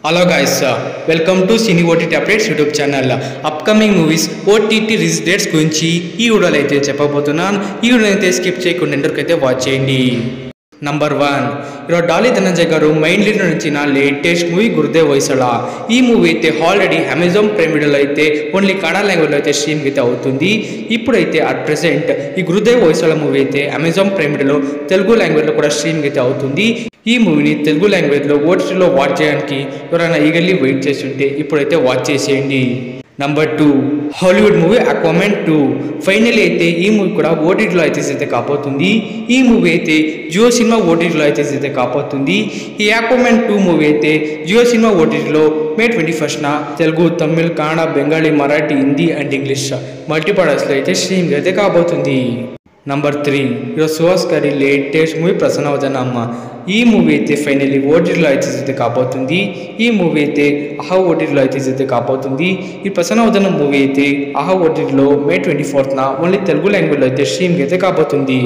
Hello guys, welcome to Cine OTT Updates YouTube channel. Upcoming movies OTT release dates గురించి ఈ వీడియోలో అయితే చెప్పబోతున్నాను. ఈ వీడియోని అయితే స్కిప్ చేయకుండా ఎంతవరకు వాచ్ చేయండి. నంబర్ 1 ఈరోజు డాలీ ధనంజయ్ గారు మైండ్ లీడ్ నటించిన లేటెస్ట్ మూవీ గురుదేవ్ హొయసలా. ఈ మూవీ అయితే ఆల్రెడీ అమెజాన్ ప్రైమ్ వీడియోలో అయితే ఓన్లీ కన్నడ లాంగ్వేజ్లో అయితే స్ట్రీమ్ అయితే అవుతుంది. ఇప్పుడైతే అట్ ప్రెసెంట్ ఈ గురుదేవ్ హొయసలా మూవీ అయితే అమెజాన్ ప్రైమ్ వీడియోలో తెలుగు లాంగ్వేజ్లో కూడా స్ట్రీమ్ అయితే అవుతుంది. ఈ మూవీని తెలుగు లాంగ్వేజ్లో ఓటీటీలో వాచ్ చేయడానికి ఎవరైనా ఈగర్లీ వెయిట్ చేస్తుంటే ఇప్పుడైతే వాచ్ చేసేయండి. నంబర్ 2 హాలీవుడ్ మూవీ అక్వామన్ 2 ఫైనల్ అయితే ఈ మూవీ కూడా ఓటీటీలో అయితే కాబోతుంది. ఈ మూవీ అయితే జియో సినిమా ఓటీటీలో అయితే కాబోతుంది. ఈ అక్వామన్ 2 మూవీ అయితే జియో సినిమా ఓటీటీలో మే 21న తెలుగు, తమిళ్, కన్నడ, బెంగాలీ, మరాఠీ, హిందీ అండ్ ఇంగ్లీష్ మల్టీపర్పస్లో అయితే స్ట్రీమ్ అయితే కాబోతుంది. నంబర్ 3 ఈరోజు సుహాస్ గారి లేటెస్ట్ మూవీ ప్రసన్నవదనమ్మ. ఈ మూవీ అయితే ఫైనల్లీ ఓటీటీలో అయితే కాబోతుంది. ఈ మూవీ అయితే ఆహా ఓటీటీలో అయితే కాబోతుంది. ఈ ప్రసన్నవదనం మూవీ అయితే ఆహా ఓటీటీలో మే 24న ఓన్లీ తెలుగు లాంగ్వేజ్లో అయితే స్ట్రీమ్ అయితే కాబోతుంది.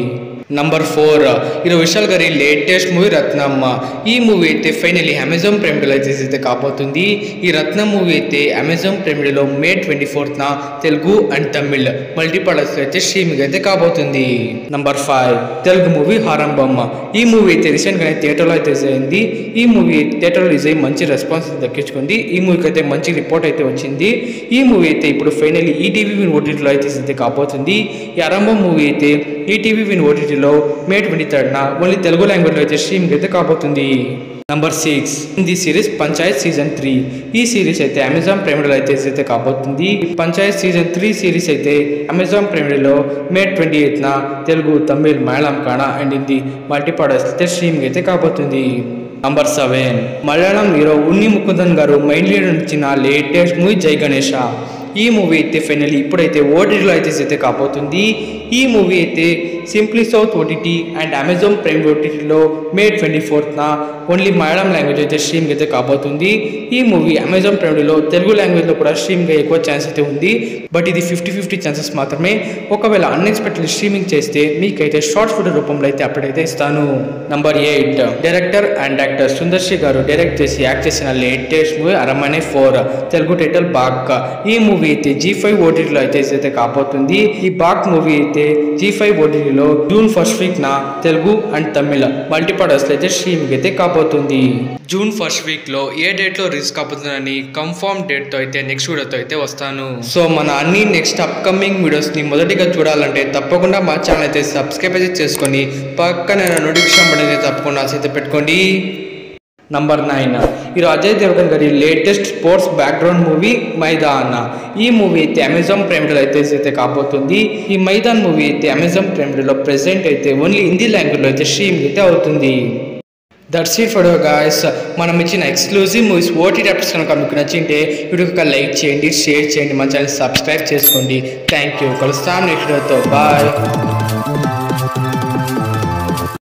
నంబర్ 4 ఈరోజు విశాల్ గారి లేటెస్ట్ మూవీ రత్నమ్మ. ఈ మూవీ అయితే ఫైనల్లీ అమెజాన్ ప్రైమ్ వీడియోలో అయితే కాబోతుంది. ఈ రత్నం మూవీ అయితే అమెజాన్ ప్రైమ్ వీడియోలో మే 24న తెలుగు అండ్ తమిళ్ మల్టీపర్పస్లో అయితే స్ట్రీమ్ అయితే కాబోతుంది. నంబర్ 5 తెలుగు మూవీ హారంబమ్మ. ఈ మూవీ అయితే రీసెంట్గానే థియేటర్లో అయితే అయింది. ఈ మూవీ థియేటర్లో రిలీజ్ అయ్యి మంచి రెస్పాన్స్ దక్కించుకుంది. ఈ మూవీకి అయితే మంచి రిపోర్ట్ అయితే వచ్చింది. ఈ మూవీ అయితే ఇప్పుడు ఫైనల్లీ ఈటీవీ విన్ ఓటీటీలో అయితే కాబోతుంది. ఈ ఆరంభం మూవీ అయితే ఈటీవీ విన్ ఓటీటీలో మే 23న ఓన్లీ తెలుగు లాంగ్వేజ్లో అయితే స్ట్రీమ్ అయితే కాబోతుంది. Number 6 Hindi series Panchayat season 3. ఈ సిరీస్ అయితే అమెజాన్ ప్రైమ్ వీడియోలో అయితే కాబోతుంది. పంచాయత్ సీజన్ 3 సిరీస్ అయితే అమెజాన్ ప్రైమ్ వీడియోలో మే 28న తెలుగు, తమిళ్, మలయాళం, కన్నడ అండ్ హిందీ మల్టీపర్పస్ అయితే స్ట్రీమ్ అయితే కాబోతుంది. నంబర్ 7 మలయాళం హీరో ఉన్ని ముకుందన్ గారు మైండ్ లీడ్ నటించిన లేటెస్ట్ మూవీ జై గణేష. ఈ మూవీ అయితే ఫైనల్లీ ఇప్పుడైతే ఓటీటీలో అయితే కాబోతుంది. ఈ మూవీ అయితే simply south OTT and Amazon prime ఓటీటీలో మే 24న ఓన్లీ మలయాళం లాంగ్వేజ్ అయితే స్ట్రీమ్ అయితే కాబోతుంది. ఈ మూవీ అమెజాన్ ప్రైమ్ వీడియోలో తెలుగు లాంగ్వేజ్లో కూడా స్ట్రీమ్గా ఎక్కువ ఛాన్స్ అయితే ఉంది. బట్ ఇది 50-50 ఛాన్సెస్ మాత్రమే. ఒకవేళ అన్ఎక్స్పెక్టెడ్ స్ట్రీమింగ్ చేస్తే మీకైతే షార్ట్స్ వీడియో రూపంలో అయితే అప్డేట్ అయితే ఇస్తాను. Number 8 director and actor Sundar C గారు డైరెక్ట్ చేసి యాక్ట్ చేసిన latest movie Aranmanai 4 Telugu title Baak. ఈ మూవీ అయితే G5 ఓటీటీలో అయితే కాబోతుంది. ఈ బాక్ మూవీ అయితే G5 ఓటీటీలో జూన్ 1st వీక్న తెలుగు అండ్ తమిళ మల్టీపర్పస్లో అయితే స్ట్రీమ్ అయితే కాబోతుంది. జూన్ 1st వీక్లో ఏ డేట్లో రిలీజ్ కాబోతుందని కన్ఫర్మ్ డేట్తో అయితే నెక్స్ట్ వీడియోతో అయితే వస్తాను. సో మన అన్ని నెక్స్ట్ అప్కమింగ్ వీడియోస్ని మొదటిగా చూడాలంటే తప్పకుండా మా ఛానల్ అయితే సబ్స్క్రైబ్ అయితే చేసుకొని పక్కన నోటిఫికేషన్ బటన్ అయితే తప్పకుండా అయితే పెట్టుకోండి. నంబర్ 9 ఈరోజు అజయ్ దేవగన్ గారి latest sports background movie Maidan. ఈ మూవీ అయితే అమెజాన్ ప్రైమ్ వీడియోలో అయితే కాబోతుంది. ఈ మైదాన్ మూవీ అయితే అమెజాన్ ప్రైమ్ వీడియోలో ప్రెసెంట్ అయితే ఓన్లీ హిందీ లాంగ్వేజ్లో అయితే స్ట్రీమ్ అయితే అవుతుంది. That's it for guys. మనం ఇచ్చిన ఎక్స్క్లూజివ్ మూవీస్ ఓటీటీ అప్డేట్స్ కనుక మీకు నచ్చింటే వీడియోకి లైక్ చేయండి, షేర్ చేయండి, మా ఛానల్ సబ్స్క్రైబ్ చేసుకోండి. Thank you. కలుస్తాను నెక్స్ట్ వీడియోతో. బాయ్.